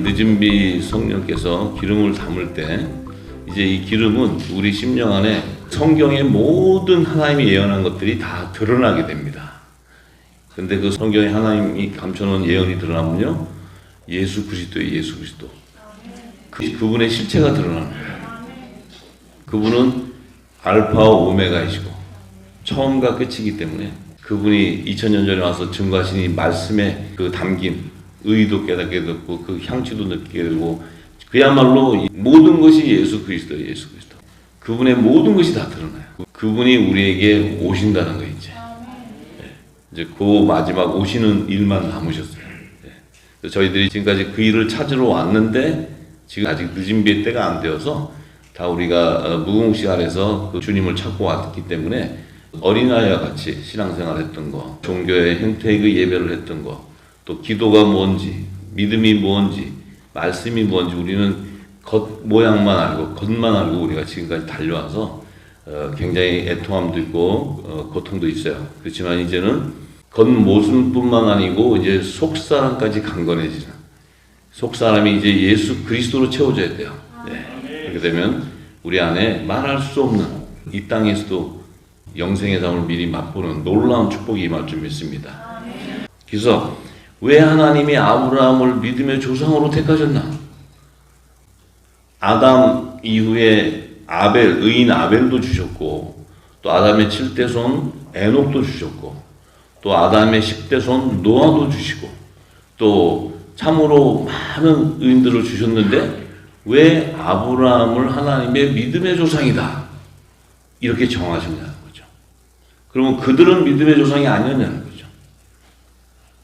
늦은비 성령께서 기름을 담을 때 이제 이 기름은 우리 심령 안에 성경의 모든 하나님이 예언한 것들이 다 드러나게 됩니다. 근데 그 성경에 하나님이 감춰놓은 예언이 드러나면요, 예수 그리스도의 예수 그리스도. 그분의 실체가 드러나는 거예요. 그분은 알파와 오메가이시고 처음과 끝이기 때문에 그분이 2000년 전에 와서 증거하신 이 말씀에 그 담긴 의도 깨닫게 되고 그 향취도 느끼게 되고 그야말로 모든 것이 예수 그리스도예요. 예수 그리스도. 그분의 모든 것이 다 드러나요. 그분이 우리에게 오신다는 거예요. 이제 그 마지막 오시는 일만 남으셨어요. 저희들이 지금까지 그 일을 찾으러 왔는데 지금 아직 늦은 비의 때가 안 되어서 다 우리가 무궁식 안에서 그 주님을 찾고 왔기 때문에 어린아이와 같이 신앙생활 했던 거, 종교의 행태의 그 예배를 했던 거, 또 기도가 뭔지, 믿음이 뭔지, 말씀이 뭔지 우리는 겉 모양만 알고 겉만 알고 우리가 지금까지 달려와서 굉장히 애통함도 있고 고통도 있어요. 그렇지만 이제는 겉모습뿐만 아니고 이제 속사람까지 강건해지는, 속사람이 이제 예수 그리스도로 채워져야 돼요. 네. 그렇게 되면 우리 안에 말할 수 없는 이 땅에서도 영생의 삶을 미리 맛보는 놀라운 축복이 임할 줄 믿습니다. 그래서 왜 하나님이 아브라함을 믿음의 조상으로 택하셨나? 아담 이후에 아벨, 의인 아벨도 주셨고, 또 아담의 7대 손 에녹도 주셨고, 또 아담의 10대 손 노아도 주시고, 또 참으로 많은 의인들을 주셨는데 왜 아브라함을 하나님의 믿음의 조상이다 이렇게 정하셨냐는 거죠. 그러면 그들은 믿음의 조상이 아니었냐는 거죠.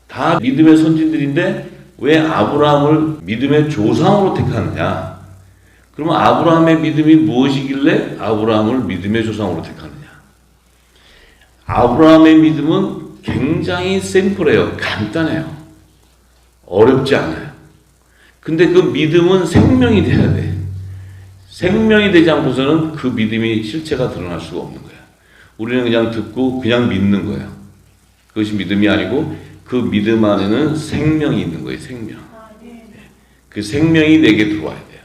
다 믿음의 선진들인데 왜 아브라함을 믿음의 조상으로 택하느냐? 그러면 아브라함의 믿음이 무엇이길래 아브라함을 믿음의 조상으로 택하느냐? 아브라함의 믿음은 굉장히 심플해요. 간단해요. 어렵지 않아요. 근데 그 믿음은 생명이 돼야 돼. 생명이 되지 않고서는 그 믿음이 실체가 드러날 수가 없는 거야. 우리는 그냥 듣고 그냥 믿는 거예요. 그것이 믿음이 아니고 그 믿음 안에는 생명이 있는 거예요. 생명. 그 생명이 내게 들어와야 돼요.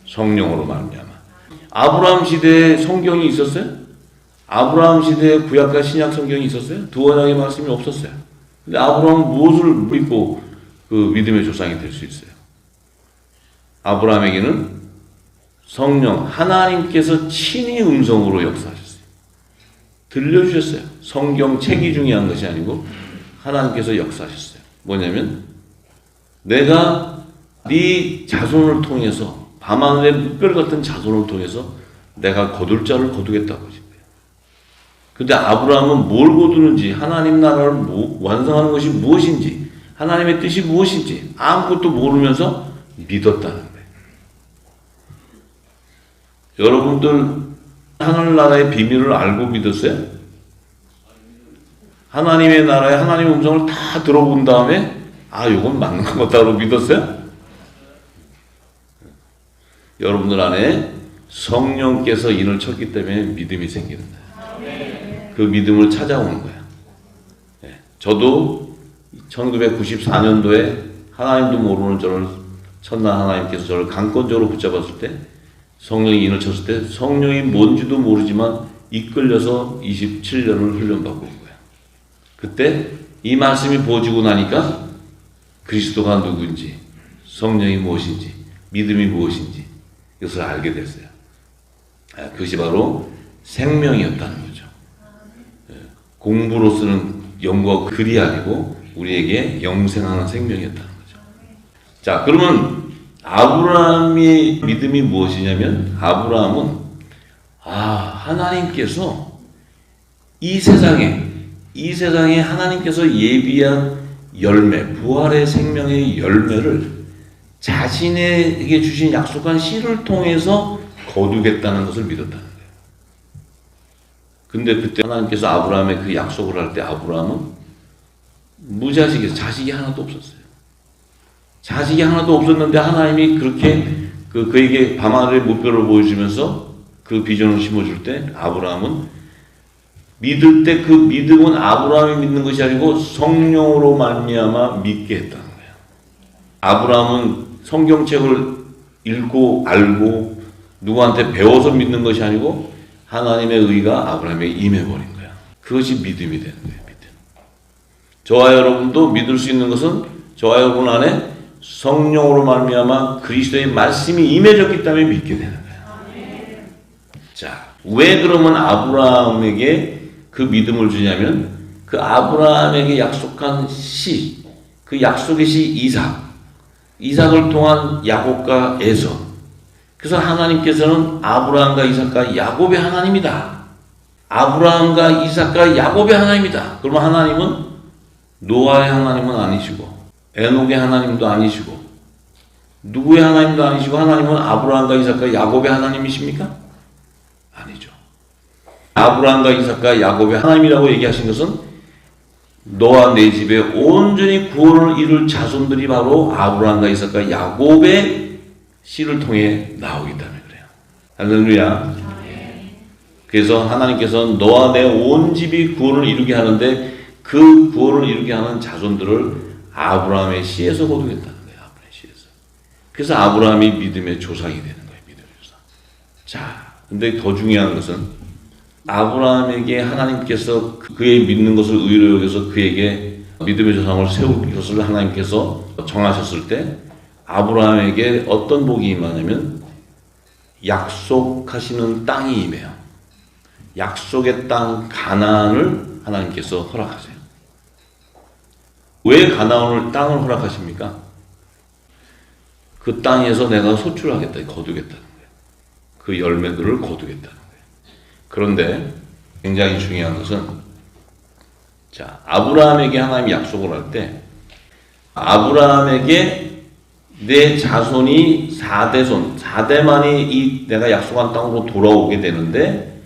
성령으로 말미암아. 아브라함 시대에 성경이 있었어요? 아브라함 시대에 구약과 신약 성경이 있었어요? 두 언약의 말씀이 없었어요. 근데 아브라함은 무엇을 믿고 그 믿음의 조상이 될 수 있어요? 아브라함에게는 성령, 하나님께서 친히 음성으로 역사하셨어요. 들려주셨어요. 성경 책이 중요한 것이 아니고 하나님께서 역사하셨어요. 뭐냐면 내가 네 자손을 통해서 밤하늘의 묵별 같은 자손을 통해서 내가 거둘 자를 거두겠다고 하신 거예요. 근데 아브라함은 뭘 거두는지, 하나님 나라를 완성하는 것이 무엇인지, 하나님의 뜻이 무엇인지 아무것도 모르면서 믿었다는 거예요. 여러분들 하늘나라의 비밀을 알고 믿었어요? 하나님의 나라에 하나님의 음성을 다 들어본 다음에 이건 맞는 것 같다고 믿었어요? 여러분들 안에 성령께서 인을 쳤기 때문에 믿음이 생기는 거예요. 그 믿음을 찾아오는 거예요. 저도 1994년도에 하나님도 모르는 저를 천난 하나님께서 저를 강권적으로 붙잡았을 때, 성령이 인을 쳤을 때 성령이 뭔지도 모르지만 이끌려서 27년을 훈련받고 온 거예요. 그때 이 말씀이 보여지고 나니까 그리스도가 누구인지, 성령이 무엇인지, 믿음이 무엇인지 이것을 알게 됐어요. 그것이 바로 생명이었다는 거죠. 공부로서는 영과 글이 아니고 우리에게 영생하는 생명이었다는 거죠. 자, 그러면 아브라함의 믿음이 무엇이냐면, 아브라함은 하나님께서 이 세상에 하나님께서 예비한 열매, 부활의 생명의 열매를 자신에게 주신 약속한 씨를 통해서 거두겠다는 것을 믿었다는 거예요. 근데 그때 하나님께서 아브라함의 그 약속을 할 때 아브라함은 무자식이었어요. 자식이 하나도 없었어요. 자식이 하나도 없었는데 하나님이 그렇게 그에게 밤하늘의 목표를 보여주면서 그 비전을 심어줄 때 아브라함은 믿을 때 그 믿음은 아브라함이 믿는 것이 아니고 성령으로 말미암아 믿게 했다는 거예요. 아브라함은 성경책을 읽고 알고 누구한테 배워서 믿는 것이 아니고 하나님의 의가 아브라함에게 임해버린 거야. 그것이 믿음이 되는 거예요. 믿음. 저와 여러분도 믿을 수 있는 것은 저와 여러분 안에 성령으로 말미암아 그리스도의 말씀이 임해졌기 때문에 믿게 되는 거예요. 자, 왜 그러면 아브라함에게 그 믿음을 주냐면 그 아브라함에게 약속한 씨, 그 약속의 씨 이삭을 통한 야곱과 에서. 그래서 하나님께서는 아브라함과 이삭과 야곱의 하나님이다. 아브라함과 이삭과 야곱의 하나님이다. 그러면 하나님은 노아의 하나님은 아니시고 에녹의 하나님도 아니시고 누구의 하나님도 아니시고 하나님은 아브라함과 이삭과 야곱의 하나님이십니까? 아니죠. 아브라함과 이삭과 야곱의 하나님이라고 얘기하신 것은 너와 내 집에 온전히 구원을 이룰 자손들이 바로 아브라함과 이삭과 야곱의 씨를 통해 나오기 때문에 그래요. 할렐루야. 그래서 하나님께서는 너와 내 온 집이 구원을 이루게 하는데 그 구원을 이루게 하는 자손들을 아브라함의 씨에서 거두겠다는 거예요. 아브라함의 씨에서. 그래서 아브라함이 믿음의 조상이 되는 거예요. 믿음의 조상. 자, 근데 더 중요한 것은 아브라함에게 하나님께서 그의 믿는 것을 의로 여겨서 그에게 믿음의 조상을 세울 것을 하나님께서 정하셨을 때 아브라함에게 어떤 복이 임하냐면 약속하시는 땅이 임해요. 약속의 땅 가나안을 하나님께서 허락하세요. 왜 가나안을 땅을 허락하십니까? 그 땅에서 내가 소출하겠다, 거두겠다는 거예요. 그 열매들을 거두겠다는 거예요. 그런데 굉장히 중요한 것은 자, 아브라함에게 하나님이 약속을 할 때 아브라함에게 내 자손이 4대만이 이 내가 약속한 땅으로 돌아오게 되는데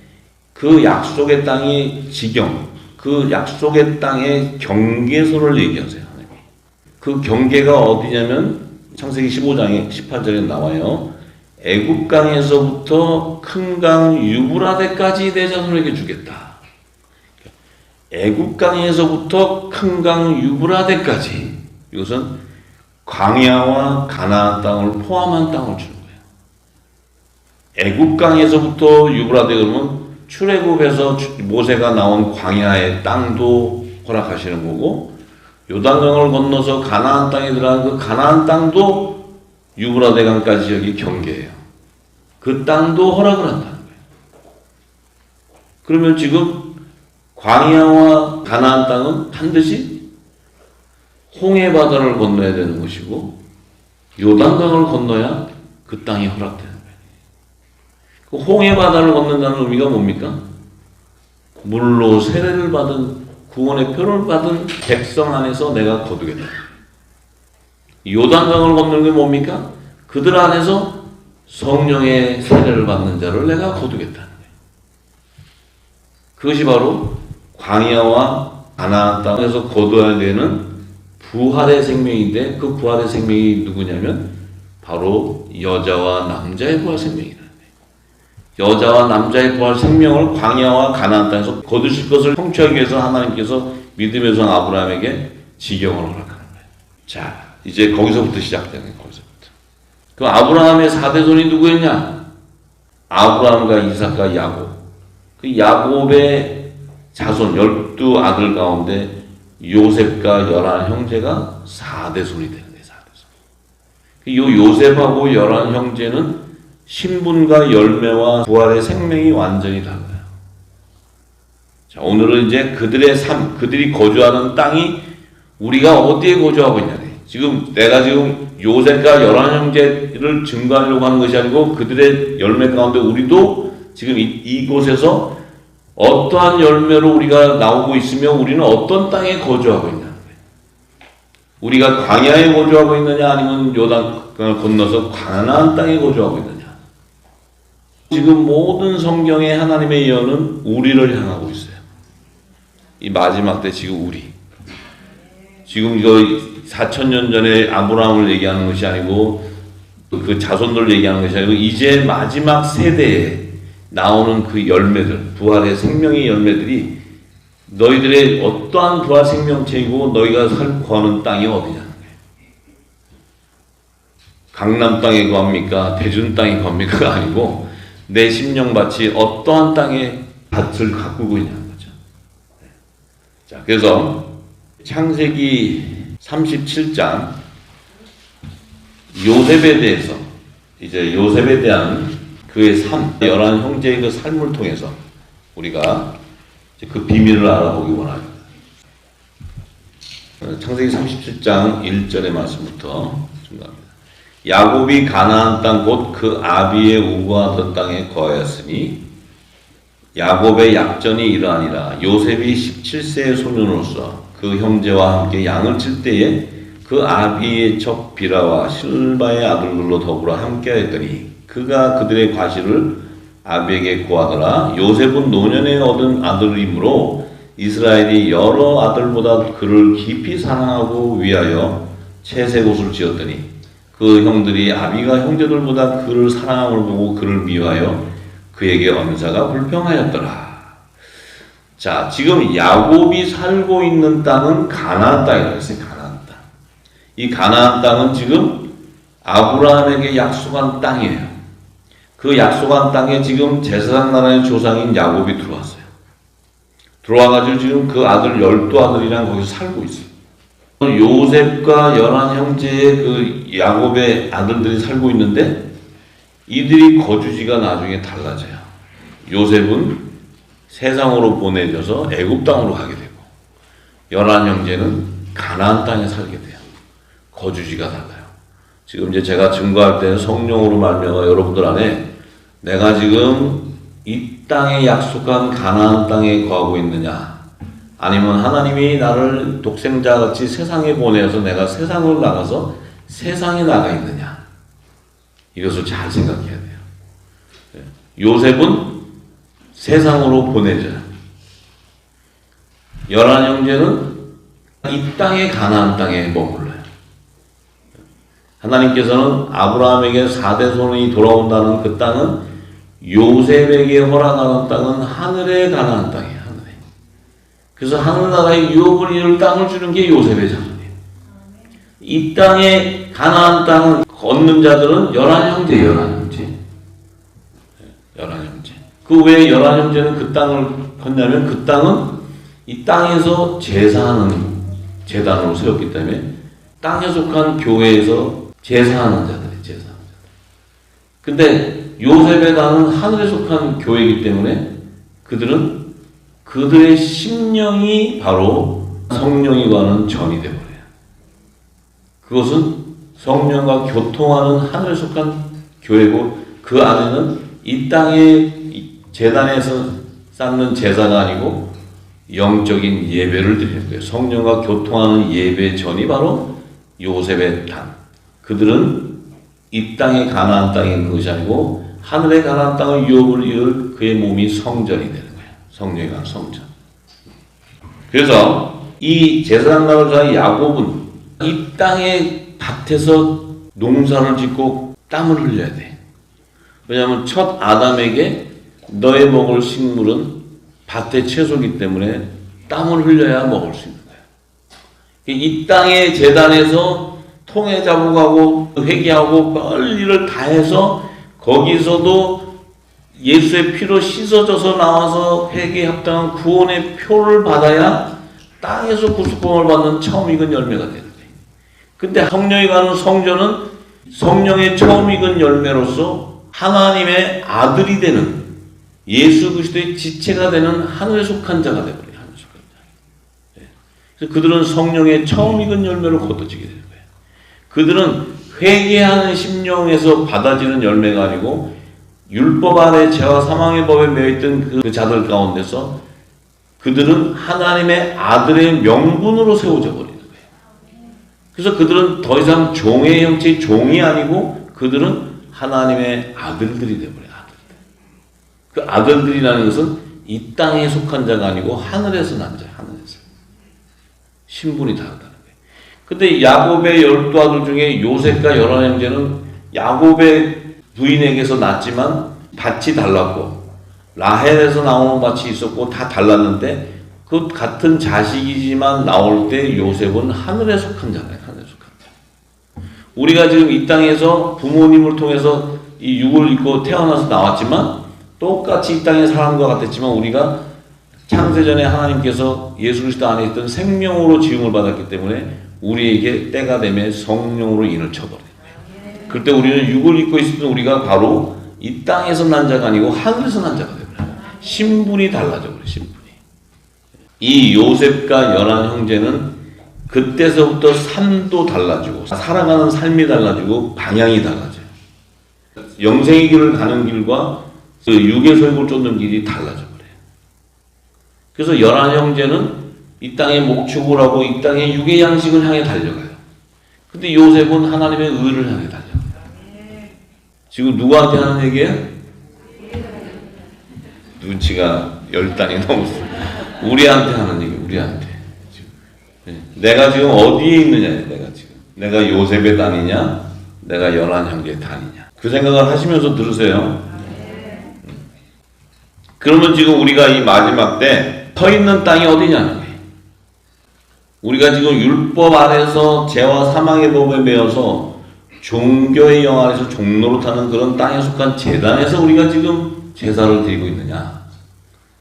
그 약속의 땅의 지경, 그 약속의 땅의 경계선을 얘기하세요. 하나님이. 그 경계가 어디냐면 창세기 15장에 18절에 나와요. 애굽강에서부터 큰 강 유브라데까지 내 자손에게 주겠다. 애굽강에서부터 큰 강 유브라데까지 이것은 광야와 가나안 땅을 포함한 땅을 주는 거예요. 애굽강에서부터 유브라데 그러면 출애굽에서 모세가 나온 광야의 땅도 허락하시는 거고 요단강을 건너서 가나안 땅에 들어간 그 가나안 땅도 유브라데 강까지 여기 경계예요. 그 땅도 허락을 한다는 거예요. 그러면 지금 광야와 가나안 땅은 반드시 홍해 바다를 건너야 되는 것이고 요단강을 건너야 그 땅이 허락되는 거예요. 그 홍해 바다를 건넌다는 의미가 뭡니까? 물로 세례를 받은 구원의 표를 받은 백성 안에서 내가 거두겠다. 요단강을 건너는 게 뭡니까? 그들 안에서 성령의 세례를 받는 자를 내가 거두겠다는 거예요. 그것이 바로 광야와 가나안 땅에서 거둬야 되는 부활의 생명인데 그 부활의 생명이 누구냐면 바로 여자와 남자의 부활 생명이라는 거예요. 여자와 남자의 부활 생명을 광야와 가나안 땅에서 거두실 것을 성취하기 위해서 하나님께서 믿음의 성 아브라함에게 지경을 허락하는 거예요. 자, 이제 거기서부터 시작되는 거예요. 거기서부터. 그럼 아브라함의 4대손이 누구였냐? 아브라함과 이삭과 야곱. 그 야곱의 자손 12아들 가운데 요셉과 11형제가 4대손이 되는 거예요. 4대손. 이 요셉하고 11형제는 신분과 열매와 부활의 생명이 완전히 달라요. 자, 오늘은 이제 그들의 삶, 그들이 거주하는 땅이 우리가 어디에 거주하고 있냐. 내가 지금 요셉과 11형제를 증거하려고 하는 것이 아니고 그들의 열매 가운데 우리도 지금 이곳에서 어떠한 열매로 우리가 나오고 있으며 우리는 어떤 땅에 거주하고 있냐는 거예요. 우리가 광야에 거주하고 있느냐 아니면 요단강을 건너서 가나안 땅에 거주하고 있느냐. 지금 모든 성경의 하나님의 예언은 우리를 향하고 있어요. 이 마지막 때 지금 우리. 지금 이거 4,000년 전에 아브라함을 얘기하는 것이 아니고 그 자손들을 얘기하는 것이 아니고 이제 마지막 세대에 나오는 그 열매들, 부활의 생명의 열매들이 너희들의 어떠한 부활 생명체이고 너희가 살고 하는 땅이 어디냐는 거예요. 강남 땅에 거합니까? 대준 땅에 거합니까? 아니고 내 심령밭이 어떠한 땅에 밭을 가꾸고 있냐는 거죠. 자, 그래서 창세기 37장 요셉에 대해서, 이제 요셉에 대한 그의 삶, 11 형제의 그 삶을 통해서 우리가 그 비밀을 알아보기 원합니다. 창세기 37장 1절의 말씀부터 중간합니다. 야곱이 가나안 땅 곧 그 아비의 우거하던 땅에 거하였으니 야곱의 약전이 이러하니라. 요셉이 17세의 소년으로서 그 형제와 함께 양을 칠 때에 그 아비의 척 비라와 실바의 아들들로 더불어 함께하였더니 그가 그들의 과실을 아비에게 구하더라. 요셉은 노년에 얻은 아들이므로 이스라엘이 여러 아들보다 그를 깊이 사랑하고 위하여 채색 옷을 지었더니 그 형들이 아비가 형제들보다 그를 사랑함을 보고 그를 미워하여 그에게 언사가 불평하였더라. 자, 지금 야곱이 살고 있는 땅은 가나안 땅이라고 했어요. 가나안 땅. 이 가나안 땅은 지금 아브라함에게 약속한 땅이에요. 그 약속한 땅에 지금 제사장 나라의 조상인 야곱이 들어왔어요. 들어와가지고 지금 그 아들 12아들이랑 거기서 살고 있어요. 요셉과 11 형제의 그 야곱의 아들들이 살고 있는데 이들이 거주지가 나중에 달라져요. 요셉은 세상으로 보내져서 애굽 땅으로 가게 되고 11 형제는 가나안 땅에 살게 돼요. 거주지가 달라요. 지금 이제 제가 증거할 때는 성령으로 말미암아 여러분들 안에 내가 지금 이 땅에 약속한 가나안 땅에 거하고 있느냐, 아니면 하나님이 나를 독생자같이 세상에 보내서 내가 세상을 나가서 세상에 나가 있느냐, 이것을 잘 생각해야 돼요. 요셉은 세상으로 보내져요. 11 형제는 이 땅에 가나안 땅에 머물러요. 하나님께서는 아브라함에게 4대 손이 돌아온다는 그 땅은 요셉에게 허락하는 땅은 하늘의 가나안 땅이에요. 하늘에. 그래서 하늘나라의 유업을 이룰 땅을 주는 게 요셉의 자손이에요. 이 땅에 가나안 땅을 얻는 자들은 11 형제, 11 형제. 11 형제. 그 외에 11 형제는 그 땅을 걷냐면 그 땅은 이 땅에서 제사하는 제단으로 세웠기 때문에 땅에 속한 교회에서 제사하는 자들이에요. 제사하는 자들. 근데 요셉의 땅은 하늘에 속한 교회이기 때문에 그들은 그들의 심령이 바로 성령이 가는 전이 되어버려요. 그것은 성령과 교통하는 하늘에 속한 교회고 그 안에는 이 땅의 제단에서 쌓는 제사가 아니고 영적인 예배를 드리는 거예요. 성령과 교통하는 예배 전이 바로 요셉의 땅. 그들은 이 땅의 가나안 땅인 것이 아니고 하늘의 가나안 땅의 유업을 이을 그의 몸이 성전이 되는 거예요. 성령이 간 성전. 그래서 이 제사장 나라의 야곱은 이 땅의 밭에서 농사를 짓고 땀을 흘려야 돼. 왜냐하면 첫 아담에게 너의 먹을 식물은 밭의 채소이기 때문에 땀을 흘려야 먹을 수 있는 거예요. 이 땅의 제단에서 통에 잡아가고 회개하고 빨리를 다 해서 거기서도 예수의 피로 씻어져서 나와서 회개에 합당한 구원의 표를 받아야 땅에서 구속공을 받는 처음 익은 열매가 되는 거예요. 근데 성령이 가는 성전은 성령의 처음 익은 열매로서 하나님의 아들이 되는 예수 그리스도의 지체가 되는 하늘에 속한 자가 되어버려요. 하늘에 속한 자. 네. 그래서 그들은 성령의 처음 익은 열매를 거둬지게 되는 거예요. 그들은 회개하는 심령에서 받아지는 열매가 아니고 율법 아래 죄와 사망의 법에 매여있던 그 자들 가운데서 그들은 하나님의 아들의 명분으로 세워져 버리는 거예요. 그래서 그들은 더 이상 종의 형체의 종이 아니고 그들은 하나님의 아들들이 되어버려요. 아들들. 그 아들들이라는 것은 이 땅에 속한 자가 아니고 하늘에서 난 자예요. 하늘에서. 신분이 다르다는 거예요. 근데 야곱의 12아들 중에 요셉과 11 형제는 야곱의 부인에게서 낳았지만 밭이 달랐고 라헬에서 나오는 밭이 있었고 다 달랐는데 그 같은 자식이지만 나올 때 요셉은 하늘에 속한 자예요. 하늘에 속한 자. 우리가 지금 이 땅에서 부모님을 통해서 이 육을 입고 태어나서 나왔지만 똑같이 이 땅의 사람과 같았지만 우리가 창세전에 하나님께서 예수 그리스도 안에 있던 생명으로 지음을 받았기 때문에 우리에게 때가 되면 성령으로 인을 쳐버려요. 그때 우리는 육을 입고 있었던 우리가 바로 이 땅에서 난 자가 아니고 하늘에서 난 자가 되버려요. 신분이 달라져 버려요. 신분이. 이 요셉과 열한 형제는 그때서부터 삶도 달라지고 살아가는 삶이 달라지고 방향이 달라져요. 영생의 길을 가는 길과 그 육의 소욕을 쫓는 길이 달라져 버려요. 그래서 열한 형제는 이 땅의 목축을 하고 이 땅의 육의 양식을 향해 달려가요. 근데 요셉은 하나님의 의를 향해 달려가요. 지금 누구한테 하는 얘기예요? 눈치가 10단이 넘었어요. 우리한테 하는 얘기, 우리한테. 내가 지금 어디에 있느냐, 내가 요셉의 단이냐, 내가 열한 형제의 단이냐. 그 생각을 하시면서 들으세요. 그러면 지금 우리가 이 마지막 때 서 있는 땅이 어디냐는 거예요. 우리가 지금 율법 아래서 죄와 사망의 법에 매여서 종교의 영 아래서 종로로 타는 그런 땅에 속한 제단에서 우리가 지금 제사를 드리고 있느냐,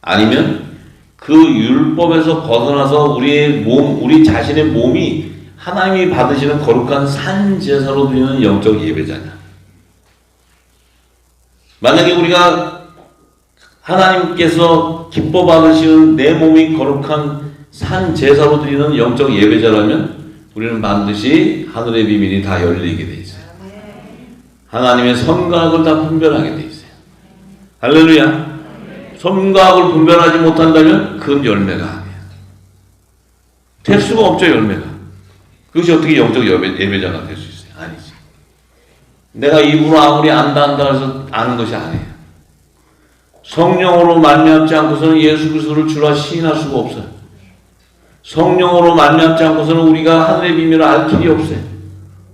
아니면 그 율법에서 벗어나서 우리 자신의 몸이 하나님이 받으시는 거룩한 산 제사로 드리는 영적 예배자냐. 만약에 우리가 하나님께서 기뻐 받으시는 내 몸이 거룩한 산 제사로 드리는 영적 예배자라면 우리는 반드시 하늘의 비밀이 다 열리게 돼 있어요. 하나님의 선과 악을 다 분별하게 돼 있어요. 할렐루야. 선과 악을 분별하지 못한다면 그건 열매가 아니야. 될 수가 없죠, 열매가. 그것이 어떻게 영적 예배자가 될 수 있어요? 아니지. 내가 입으로 아무리 안다 해서 아는 것이 아니에요. 성령으로 말미암지 않고서는 예수 그리스도를 주라 시인할 수가 없어요. 성령으로 말미암지 않고서는 우리가 하늘의 비밀을 알 길이 없어요.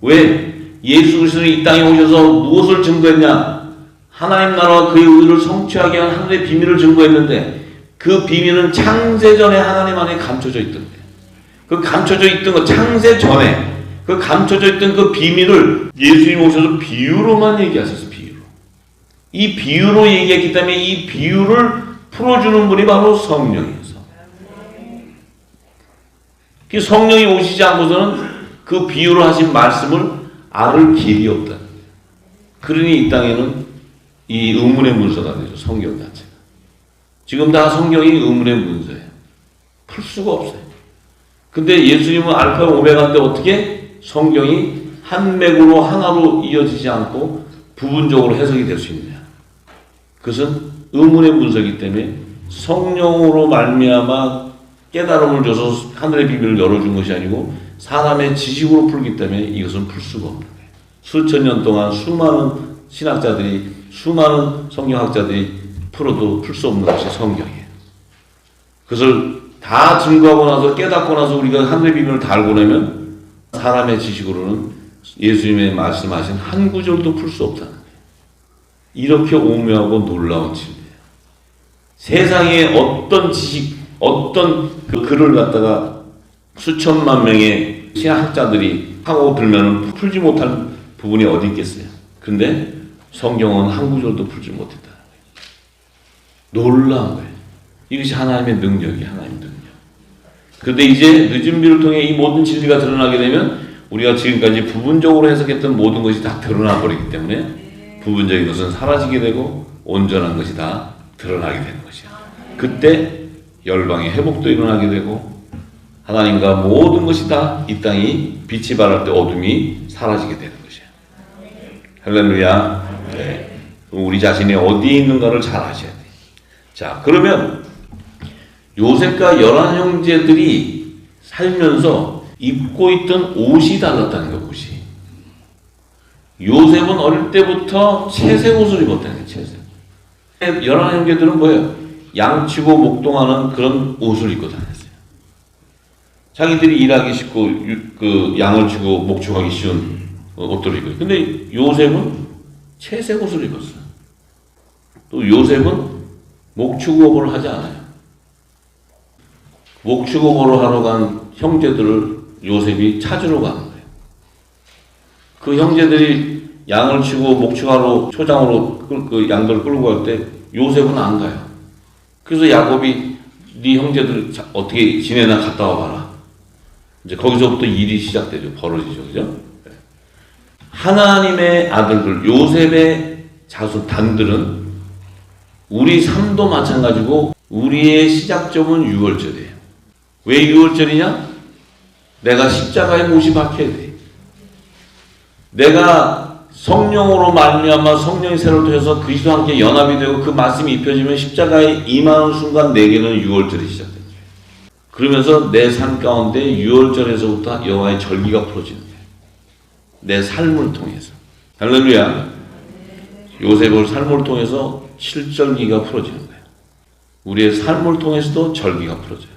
왜? 예수 그리스도는 이 땅에 오셔서 무엇을 증거했냐? 하나님 나라와 그의 의를 성취하게 한 하늘의 비밀을 증거했는데 그 비밀은 창세전에 하나님 안에 감춰져 있던 거예요. 그 감춰져 있던 거, 창세 전에 그 감춰져 있던 그 비밀을 예수님 오셔서 비유로만 얘기하셨어요. 이 비유로 얘기했기 때문에 이 비유를 풀어주는 분이 바로 성령이에요. 그 성령이 오시지 않고서는 그 비유로 하신 말씀을 알을 길이 없다. 그러니 이 땅에는 이 의문의 문서가 되죠. 성경 자체가. 지금 다 성경이 의문의 문서예요. 풀 수가 없어요. 근데 예수님은 알파 오메가인데 어떻게 성경이 한 맥으로 하나로 이어지지 않고 부분적으로 해석이 될 수 있느냐. 그것은 의문의 문서이기 때문에 성령으로 말미암아 깨달음을 줘서 하늘의 비밀을 열어준 것이 아니고 사람의 지식으로 풀기 때문에 이것은 풀 수가 없는 거예요. 수천 년 동안 수많은 신학자들이, 수많은 성경학자들이 풀어도 풀 수 없는 것이 성경이에요. 그것을 다 증거하고 나서 깨닫고 나서 우리가 하늘의 비밀을 다 알고 나면 사람의 지식으로는 예수님의 말씀하신 한 구절도 풀 수 없다는 거예요. 이렇게 오묘하고 놀라운 진리예요. 세상에 어떤 지식, 어떤 그 글을 갖다가 수천만 명의 신학자들이 하고 들면 풀지 못할 부분이 어디 있겠어요. 근데 성경은 한 구절도 풀지 못했다는 거예요. 놀라운 거예요. 이것이 하나님의 능력이에요. 하나님의 능력. 그런데 이제 늦은 비를 통해 이 모든 진리가 드러나게 되면 우리가 지금까지 부분적으로 해석했던 모든 것이 다 드러나 버리기 때문에 부분적인 것은 사라지게 되고 온전한 것이 다 드러나게 되는 것이야. 그때 열방의 회복도 일어나게 되고 하나님과 모든 것이 다 이 땅이 빛이 발할 때 어둠이 사라지게 되는 것이야. 할렐루야. 네. 우리 자신이 어디에 있는가를 잘 아셔야 돼. 자, 그러면 요셉과 열한 형제들이 살면서 입고 있던 옷이 달랐다는 거예요. 옷이. 요셉은 어릴 때부터 채색 옷을 입었다는 거예요. 채색. 열한 형제들은 뭐예요? 양치고 목동하는 그런 옷을 입고 다녔어요. 자기들이 일하기 쉽고 그 양을 치고 목축하기 쉬운 옷들을 입고. 근데 요셉은 채색 옷을 입었어요. 또 요셉은 목축업을 하지 않아요. 목축업을 하러 간 형제들을 요셉이 찾으러 가는 거예요. 그 형제들이 양을 치고 목축하러 초장으로 그 양들을 끌고 갈 때 요셉은 안 가요. 그래서 야곱이 네 형제들 어떻게 지내나 갔다 와봐라. 이제 거기서부터 일이 시작되죠. 벌어지죠. 그죠? 하나님의 아들들, 요셉의 자손 단들은 우리 삶도 마찬가지고 우리의 시작점은 유월절이에요. 왜 유월절이냐? 내가 십자가에 못이 박혀야 돼. 내가 성령으로 말미암아 성령이 새로 되어서 그리스도와 함께 연합이 되고 그 말씀이 입혀지면 십자가에 임하는 순간 내게는 유월절이 시작됩니다. 그러면서 내 삶 가운데 유월절에서부터 여호와의 절기가 풀어지는 거예요. 내 삶을 통해서. 할렐루야. 요셉의 삶을 통해서 7절기가 풀어지는 거예요. 우리의 삶을 통해서도 절기가 풀어져요.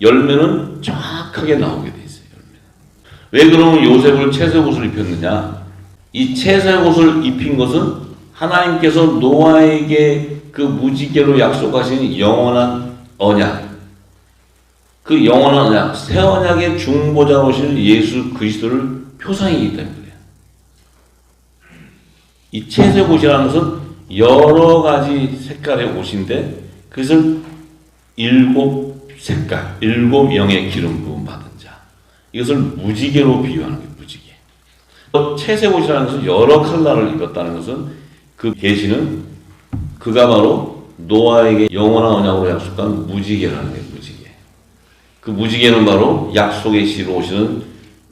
열매는 정확하게 나오게 돼 있어요. 열매는. 왜 그러면 요셉을 채색 옷을 입혔느냐? 이 채색 옷을 입힌 것은 하나님께서 노아에게 그 무지개로 약속하신 영원한 언약, 그 영원한 언약, 새 언약의 중보자로 오신 예수 그리스도를 표상이기 때문에 이 채색 옷이라는 것은 여러 가지 색깔의 옷인데 그것을 7색깔, 7영의 기름 부음 받은 자. 이것을 무지개로 비유하는 거예요. 무지개. 채색 옷이라는 것은 여러 컬러를 입었다는 것은 그 계시는 그가 바로 노아에게 영원한 언약으로 약속한 무지개라는 거예요. 무지개. 그 무지개는 바로 약속의 시로 오시는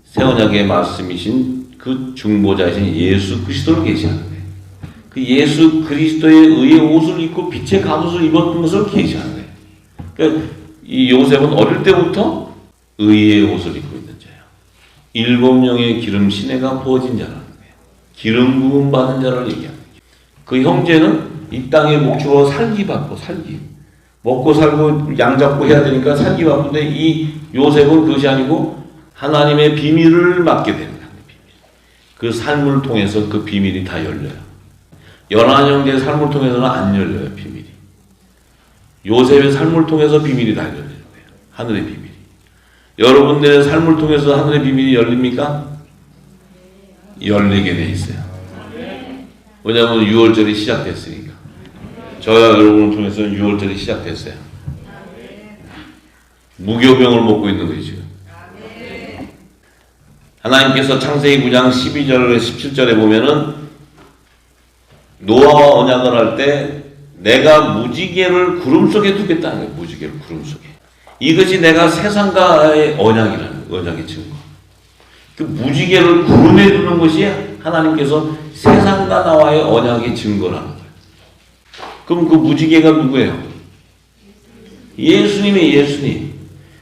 새 언약의 말씀이신 그 중보자이신 예수 그리스도를 계시하는 거예요. 그 예수 그리스도의 의의 옷을 입고 빛의 갑옷을 입었던 것을 계시하는 거예요. 그러니까 이 요셉은 어릴 때부터 의의 옷을 입고 있는 자예요. 7영의 기름 시내가 부어진 자라는 거예요. 기름 부음 받은 자를 얘기하는 거예요. 그 형제는 이 땅에 목축으로 살기 바빠. 살기. 먹고 살고 양 잡고 해야 되니까 살기 바쁜데 이 요셉은 그것이 아니고 하나님의 비밀을 맡게 되는 거예요. 그 삶을 통해서 그 비밀이 다 열려요. 연한 형제의 삶을 통해서는 안 열려요. 비밀이. 요셉의 삶을 통해서 비밀이 다 열리는 거예요. 하늘의 비밀이. 여러분들의 삶을 통해서 하늘의 비밀이 열립니까? 열리게 돼 있어요. 왜냐하면 6월절이 시작됐으니까. 저와 여러분을 통해서 6월절이 시작됐어요. 무교병을 먹고 있는 거예요. 지금. 하나님께서 창세기 9장 12절 17절에 보면은 노아와 언약을 할 때 내가 무지개를 구름 속에 두겠다는 거예요. 무지개를 구름 속에. 이것이 내가 세상과의 언약이라는 거예요. 언약의 증거. 그 무지개를 구름에 두는 것이 하나님께서 세상과 나와의 언약의 증거라는 거예요. 그럼 그 무지개가 누구예요? 예수님의 예수님.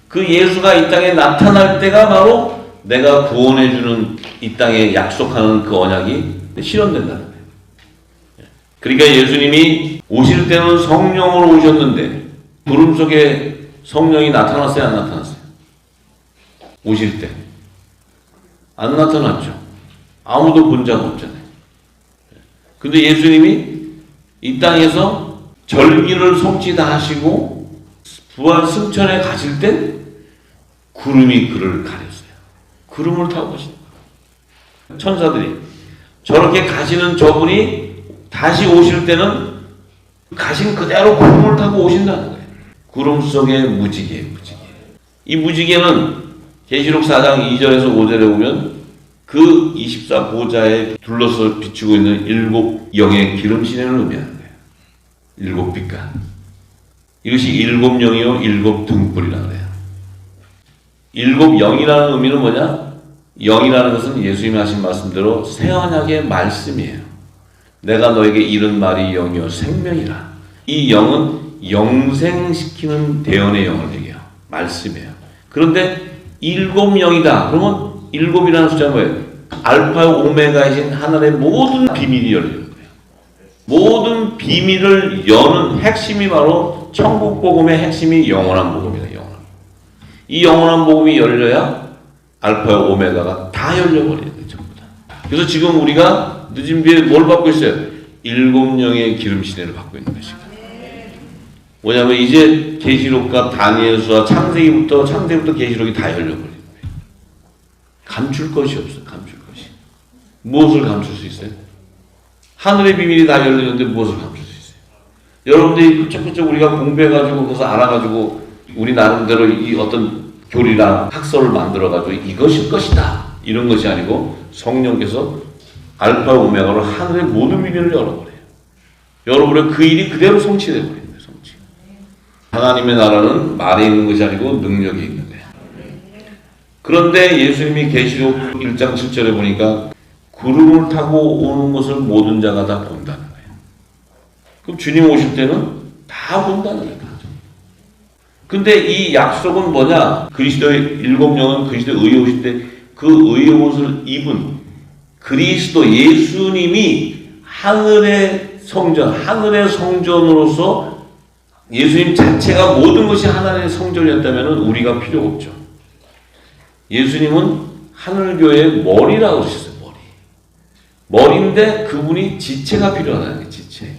그 예수가 이 땅에 나타날 때가 바로 내가 구원해주는 이 땅에 약속하는 그 언약이 실현된다는 거예요. 그러니까 예수님이 오실 때는 성령으로 오셨는데 구름 속에 성령이 나타났어요? 안 나타났어요? 오실 때. 안 나타났죠. 아무도 본 자가 없잖아요. 근데 예수님이 이 땅에서 절기를 성취 다 하시고 부활 승천에 가실 때 구름이 그를 가렸어요. 구름을 타고 가시는 거예요. 천사들이. 저렇게 가시는 저분이 다시 오실 때는 가신 그대로 구름을 타고 오신다는 거예요. 구름 속의 무지개, 무지개. 이 무지개는 계시록 4장 2절에서 5절에 보면 그 24보좌에 둘러서 비추고 있는 7영의 기름 시내를 의미하는 거예요. 7빛깔. 이것이 7영이요 7등불이라고 해요. 7영이라는 의미는 뭐냐? 영이라는 것은 예수님이 하신 말씀대로 새 언약의 말씀이에요. 내가 너에게 이른 말이 영이요 생명이라. 이 영은 영생시키는 대언의 영을 얘기해요. 말씀이에요. 그런데 7영이다. 그러면 7이라는 숫자는 뭐예요? 알파 오메가이신 하늘의 모든 비밀이 열리는 거예요. 모든 비밀을 여는 핵심이 바로 천국 복음의 핵심이 영원한 복음이다. 영원한. 이 영원한 복음이 열려야 알파 오메가가 다 열려버리는 거예요. 전부 다. 그래서 지금 우리가 늦은 비에 뭘 받고 있어요? 7영의 기름 시내를 받고 있는 것입니다. 뭐냐면 이제 계시록과 다니엘서와 창세기부터 계시록이 다 열려버리는 거예요. 감출 것이 없어요. 감출 것이. 무엇을 감출 수 있어요? 하늘의 비밀이 다 열리는데 무엇을 감출 수 있어요? 여러분들이 그쪽그쪽 우리가 공부해가지고 그것을 알아가지고 우리 나름대로 이 어떤 교리랑 학설을 만들어가지고 이것일 것이다 이런 것이 아니고 성령께서 알파 오메가로 하늘의 모든 비밀을 열어버려요. 열어버려 그 일이 그대로 성취되어 버립니다. 성취. 하나님의 나라는 말에 있는 것이 아니고 능력이 있는 거예요. 그런데 예수님이 계시록 1장 7절에 보니까 구름을 타고 오는 것을 모든 자가 다 본다는 거예요. 그럼 주님 오실 때는 다 본다는 거예요. 근데 이 약속은 뭐냐? 그리스도의 일곱 영은 그리스도의 의에 오실 때 그 의의 옷을 입은 그리스도 예수님이 하늘의 성전으로서 예수님 자체가 모든 것이 하나님의 성전이었다면 우리가 필요 없죠. 예수님은 하늘교회의 머리라고 그러셨어요. 머리인데 그분이 지체가 필요하다는 게 지체.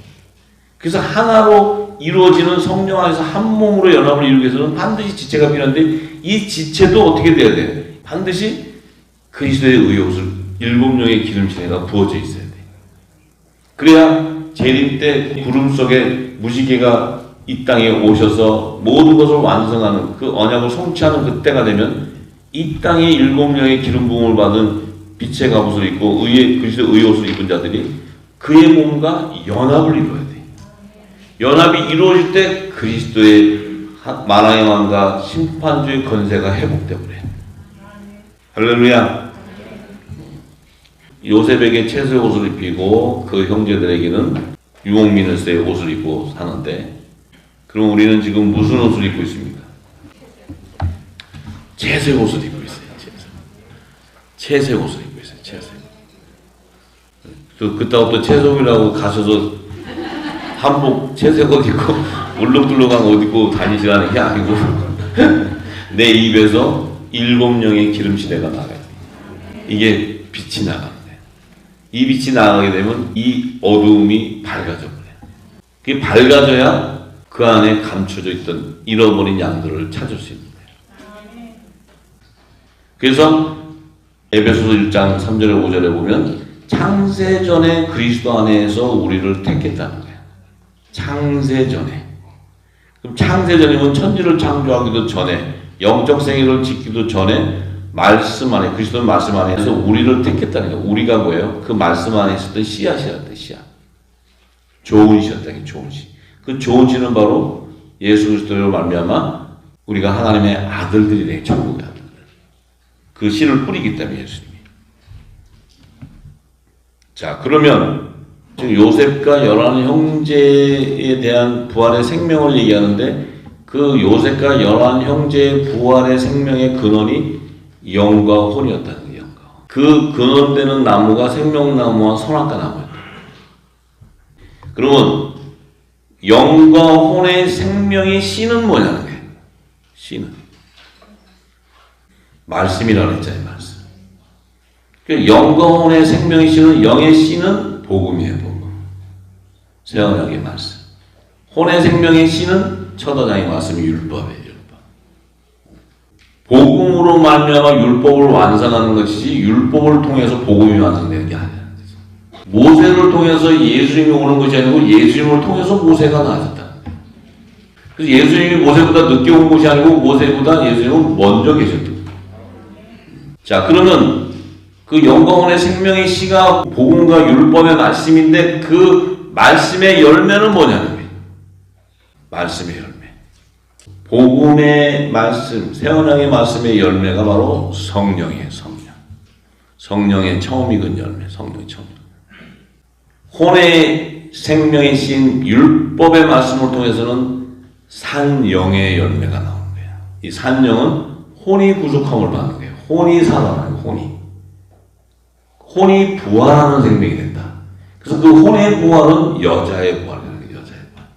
그래서 하나로 이루어지는 성령 안에서 한 몸으로 연합을 이루기 위해서는 반드시 지체가 필요한데 이 지체도 어떻게 돼야 돼요? 반드시 그리스도의 의의 옷을 일곱 명의 기름진에가 부어져 있어야 돼요. 그래야 재림 때 구름 속에 무지개가 이 땅에 오셔서 모든 것을 완성하는 그 언약을 성취하는 그때가 되면 이 땅에 일곱 명의 기름 부음을 받은 빛의 갑옷을 입고 그리스도의 의의 옷을 입은 자들이 그의 몸과 연합을 이루어야 돼요. 연합이 이루어질 때 그리스도의 만왕의 왕과 심판주의 권세가 회복되어 버려요. 할렐루야. 요셉에게 채소의 옷을 입히고 그 형제들에게는 유목민으로서의 옷을 입고 사는데 그럼 우리는 지금 무슨 옷을 입고 있습니까? 채소의 옷을 입고 있어요. 채소의 옷을 입고 있어요. 채소. 그렇다고 또 채소이라고 가셔서 한복 채색 옷 입고 울렁들렁한 옷 입고 다니시라는 게 아니고 내 입에서 일곱 명의 기름시대가 나가요. 이게 빛이 나가는 거예요. 이 빛이 나가게 되면 이 어두움이 밝아져 버려요. 그게 밝아져야 그 안에 감춰져 있던 잃어버린 양들을 찾을 수 있는 거예요. 그래서 에베소서 1장 3절에 5절에 보면 창세전에 그리스도 안에서 우리를 택했다는 거예요. 창세전에. 그럼 창세전이면 천지를 창조하기도 전에 영적 생애를 짓기도 전에 말씀 안에 그리스도의 말씀 안에서 우리를 택했다는 거예요. 우리가 뭐예요? 그 말씀 안에 있었던 씨앗이었다. 씨앗. 좋은 씨였다. 좋은 씨. 그 좋은 씨는 바로 예수 그리스도로 말미암아 우리가 하나님의 아들들이 돼. 천국의 아들. 그 씨를 뿌리기 때문에 예수님이. 자, 그러면 지금 요셉과 열한 형제에 대한 부활의 생명을 얘기하는데 그 요셉과 열한 형제의 부활의 생명의 근원이 영과 혼이었다는 거예요. 영과 혼. 그 근원되는 나무가 생명나무와 선악과 나무였다. 그러면 영과 혼의 생명의 씨는 뭐냐는 거예요. 씨는 말씀이라고 했잖아요. 말씀. 영과 혼의 생명의 씨는 영의 씨는 복음이에요. 복음. 세언약의 말씀. 혼의 생명의 씨는 첫어장의 말씀이 율법이에요. 율법. 복음으로 말미암아 율법을 완성하는 것이지 율법을 통해서 복음이 완성되는 게 아니라 모세를 통해서 예수님이 오는 것이 아니고 예수님을 통해서 모세가 나아졌다. 그래서 예수님이 모세보다 늦게 온 것이 아니고 모세보다 예수님은 먼저 계셨다. 자, 그러면 그 영광원의 생명의 씨가 복음과 율법의 말씀인데 그 말씀의 열매는 뭐냐는 거예요. 말씀의 열매. 복음의 말씀, 세언약의 말씀의 열매가 바로 성령이에요. 성령. 성령의 처음 익은 열매. 성령의 처음. 혼의 생명의 신 율법의 말씀을 통해서는 산영의 열매가 나오는 거예요. 이 산영은 혼이 부족함을 받는 거예요. 혼이 살아나요. 혼이 부활하는 생명이 된다. 그래서 그 혼의 부활은 여자의 부활이라는 거예요. 여자의 부활.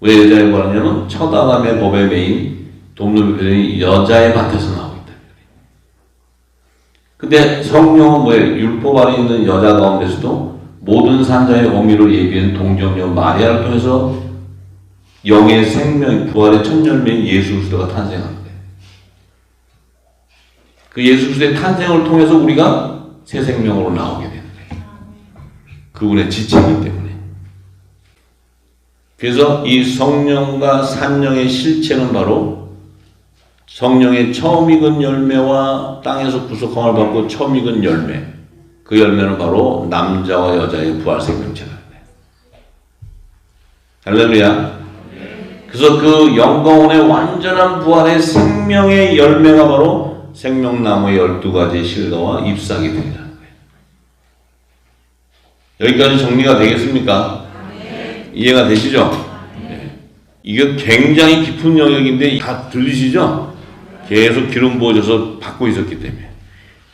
왜 여자의 부활이냐면 첫 아담의 법에 매인 돕는 표현이 여자의 밭에서 나오고 있다. 근데 성령은 뭐예요? 율법 아래 있는 여자 가운데서도 모든 산자의 어미를 예비한 동정녀 마리아를 통해서 영의 생명, 부활의 첫 열매인 예수 그리스도가 탄생한 거예요. 그 예수 그리스도의 탄생을 통해서 우리가 새 생명으로 나오게 되는 거예요. 그분의 지체이기 때문에. 그래서 이 성령과 산령의 실체는 바로 성령의 처음 익은 열매와 땅에서 구속함을 받고 처음 익은 열매, 그 열매는 바로 남자와 여자의 부활 생명체라는 거예요. 할렐루야. 그래서 그 영광원의 완전한 부활의 생명의 열매가 바로 생명나무의 12가지 실과와 잎사귀 된다는 거예요. 여기까지 정리가 되겠습니까? 이해가 되시죠? 네. 이게 굉장히 깊은 영역인데 다 들리시죠? 계속 기름 부어져서 받고 있었기 때문에.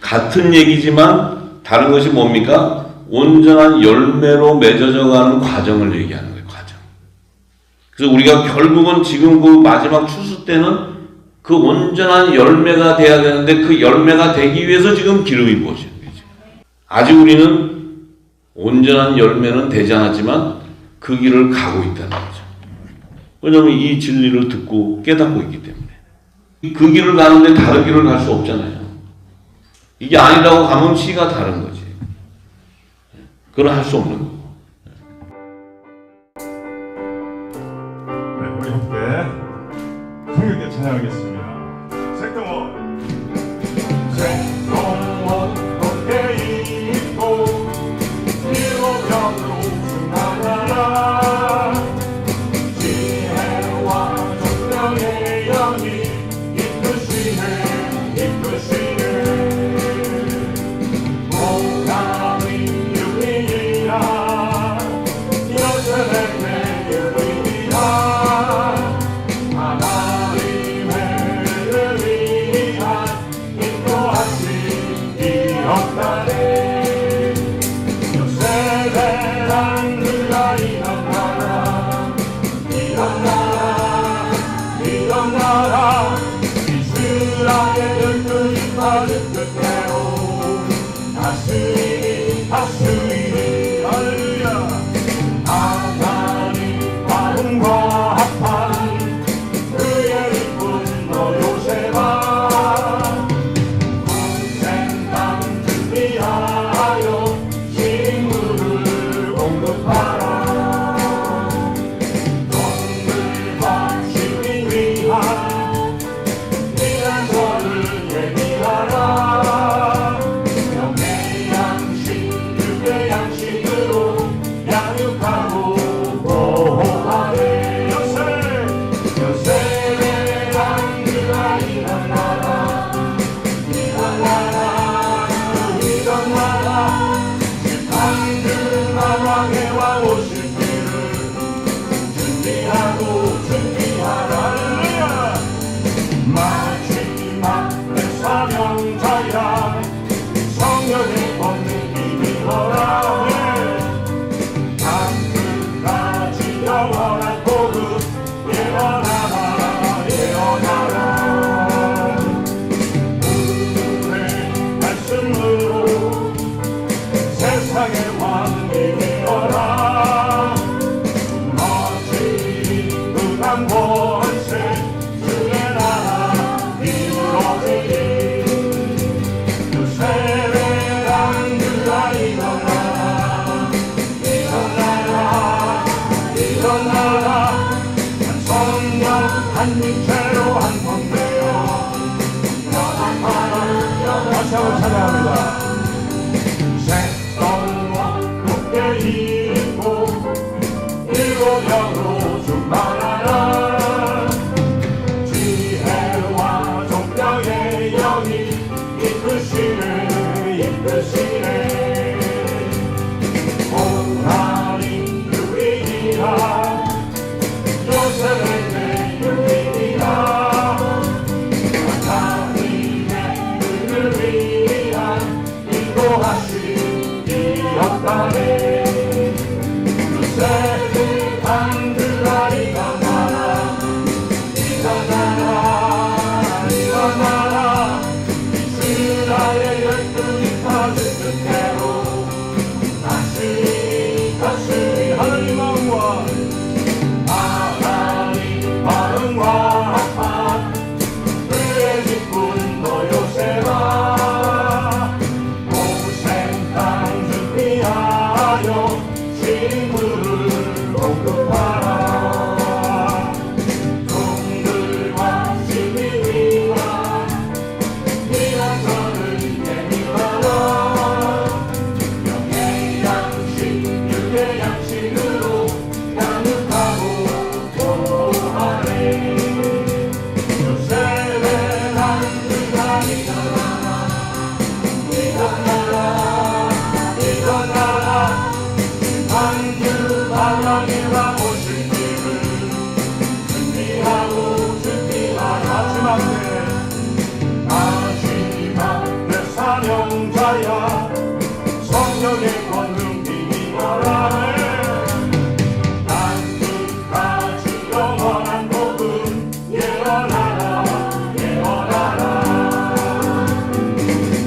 같은 얘기지만 다른 것이 뭡니까? 온전한 열매로 맺어져 가는 과정을 얘기하는 거예요. 과정. 그래서 우리가 결국은 지금 그 마지막 추수 때는 그 온전한 열매가 돼야 되는데 그 열매가 되기 위해서 지금 기름이 부어지는 거죠. 아직 우리는 온전한 열매는 되지 않았지만 그 길을 가고 있다는 거죠. 왜냐하면 이 진리를 듣고 깨닫고 있기 때문에. 그 길을 가는데 다른 길을 갈 수 없잖아요. 이게 아니라고 가면 시가 다른 거지. 그건 할 수 없는 거고. 네, 우리 함께 성령께 찬양하겠습니다. 색동원 함께 있고 일곱명으로 승하나라. 지혜와 정령의 영이 이끄시네 공감이 유리라 여전히 유리라 하나님의 위한 인도하신 기억나네. 요셉의 땅들아 일어나라 일어나라 일어나라. 이스라엘을 그 이파를 끝내고 다스리니 할렐루야. 하나님 마음과 합한 그의 이쁜 너 요셉아. 공생 땅 준비하여 식물을 공급하라. 동물과 시민 위한 미련서를 예비하라. 영의 양식 육의 양식으로 양육하고 보호하래. 요셉의 양들아 일어나라 일어나라 일어나라. 당근 왕의 왕 오실 때를 준비하라. 마지막 사명자야 성령의 권능이 믿어라. 땅끝까지 영원한 복음 예언하라 예언하라. 오늘의 말씀으로 세상의 왕이 되어라. 멋진 은한 권세 주의 나라 이루어지리. 요셉의 땅들아 일어나라 일어나라 일어나라. 한 성령 한 육체로 한 몸되어 연합하라. 다시 한번 찬양합니다. 색동과 높게 있고 일곱 영으로 충만하라. 지혜와 정령의 영이 이끄시네 하나님 유리라 요셉의 유리라. 하나님의 은을 위한 인도하신 기억하네. 요셉의 땅들아 일어나라 일어나라 일어나라. 이스라엘 12지파 끝내로 다시 하나님 마음과 합한 그의 기쁜 너 요셉아. 모세 물을 공급하라 종들과 시민이와 미안서를 내밀어라 영의 양식 육의 양식으로 양육하고 보호하리 요셉의 남들과 일어나라 한그 바람이와 오실 길을 준비하라 마지막 내 사명자야 성령의 권능 비밀어라네 난 끝까지 영원한 복음 예언하라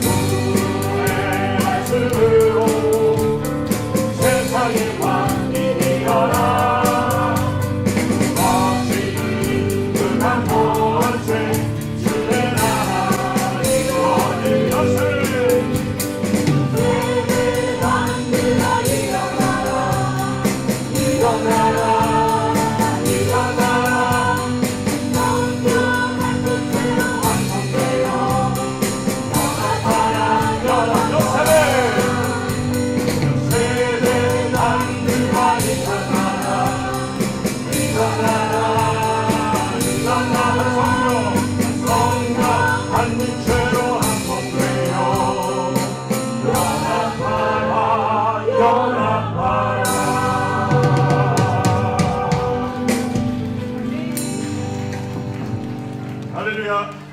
주의 말씀으로 세상의 왕이 되어라 거짓을 이끈한 권세 주의 나라 이루어질 것을 일어나라 요셉의 남들과 일어나라 성령 한 육체로 한번 되어 연합하라 할렐루야